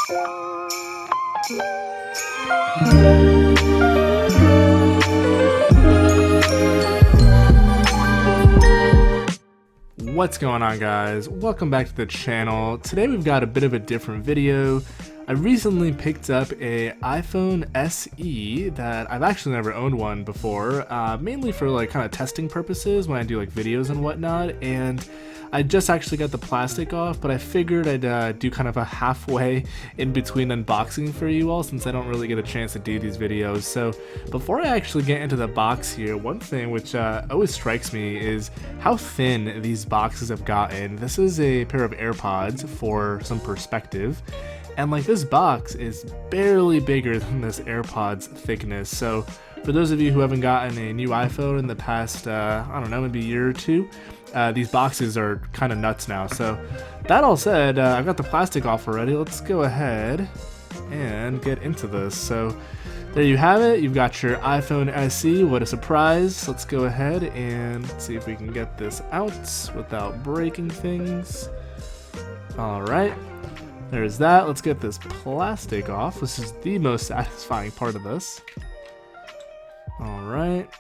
What's going on, guys? Welcome back to the channel. Today we've got a bit of a different video. I recently picked up a iPhone SE that I've actually never owned one before, mainly for like kind of testing purposes when I do like videos and whatnot, and I just actually got the plastic off, but I figured I'd do kind of a halfway in between unboxing for you all, since I don't really get a chance to do these videos. So before I actually get into the box here, one thing which always strikes me is how thin these boxes have gotten. This is a pair of AirPods for some perspective, and like this box is barely bigger than this AirPods thickness. So for those of you who haven't gotten a new iPhone in the past, I don't know, maybe a year or two, these boxes are kind of nuts now. So that all said, I've got the plastic off already. Let's go ahead and get into this. So there you have it. You've got your iPhone SE. What a surprise. Let's go ahead and see if we can get this out without breaking things. All right. There's that. Let's get this plastic off. This is the most satisfying part of this. Alright.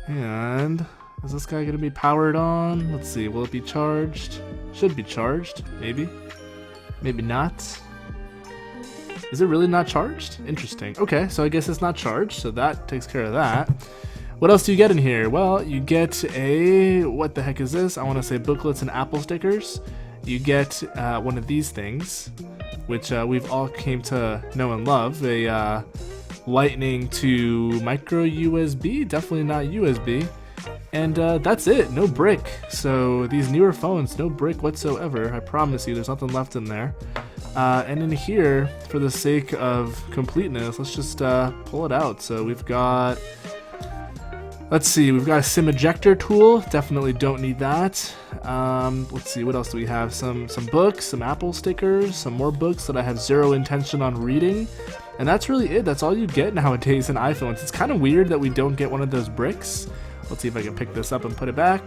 And is this guy going to be powered on? Let's see. Will it be charged? Should be charged. Maybe. Maybe not. Is it really not charged? Interesting. Okay, so I guess it's not charged, so that takes care of that. What else do you get in here? Well, you get a... what the heck is this? I want to say booklets and Apple stickers. You get one of these things, which we've all came to know and love, a lightning to micro USB, definitely not USB, and that's it, no brick. So these newer phones, no brick whatsoever, I promise you, there's nothing left in there. And in here, for the sake of completeness, let's just pull it out. So we've got... let's see, we've got a SIM ejector tool, definitely don't need that. Let's see, what else do we have? Some books, some Apple stickers, some more books that I have zero intention on reading. And that's really it, that's all you get nowadays in iPhones. It's kind of weird that we don't get one of those bricks. Let's see if I can pick this up and put it back.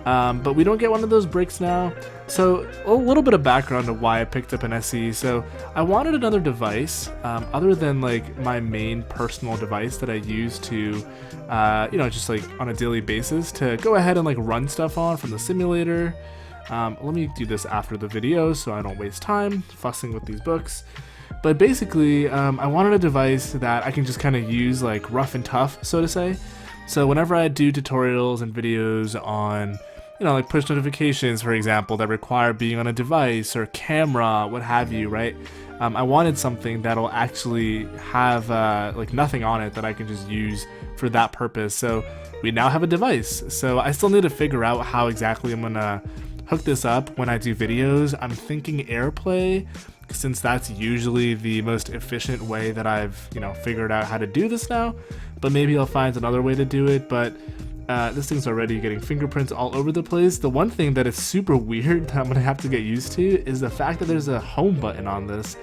But we don't get one of those bricks now. So a little bit of background of why I picked up an SE. So I wanted another device other than like my main personal device that I use to, you know, just like on a daily basis to go ahead and like run stuff on from the simulator. Let me do this after the video so I don't waste time fussing with these books. But basically, I wanted a device that I can just kind of use like rough and tough, so to say. So whenever I do tutorials and videos on, you know, like push notifications, for example, that require being on a device or camera, what have you, right? I wanted something that'll actually have like nothing on it that I can just use for that purpose. So we now have a device. So I still need to figure out how exactly I'm gonna hook this up when I do videos. I'm thinking AirPlay, since that's usually the most efficient way that I've, you know, figured out how to do this now. But maybe I'll find another way to do it. But this thing's already getting fingerprints all over the place. The one thing that is super weird that I'm gonna have to get used to is the fact that there's a home button on this.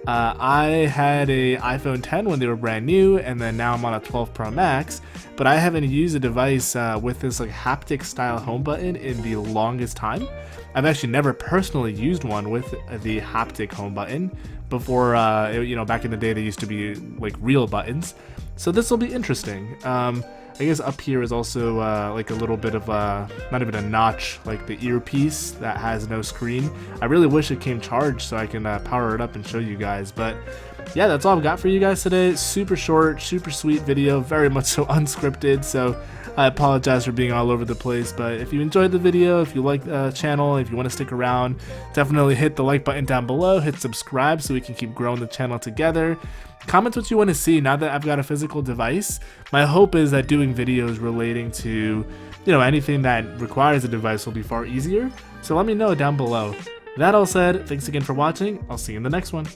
I had a iPhone 10 when they were brand new, and then now I'm on a 12 Pro Max, but I haven't used a device with this like haptic style home button in the longest time. I've actually never personally used one with the haptic home button before, you know, back in the day they used to be like real buttons. So this will be interesting. I guess up here is also like a little bit of not even a notch, like the earpiece that has no screen. I really wish it came charged so I can power it up and show you guys. But yeah, that's all I've got for you guys today. Super short, super sweet video, very much so unscripted. So I apologize for being all over the place. But if you enjoyed the video, if you like the channel, if you want to stick around, definitely hit the like button down below, hit subscribe so we can keep growing the channel together. Comment what you want to see now that I've got a physical device. My hope is that doing videos relating to, you know, anything that requires a device will be far easier. So let me know down below. That all said, thanks again for watching. I'll see you in the next one.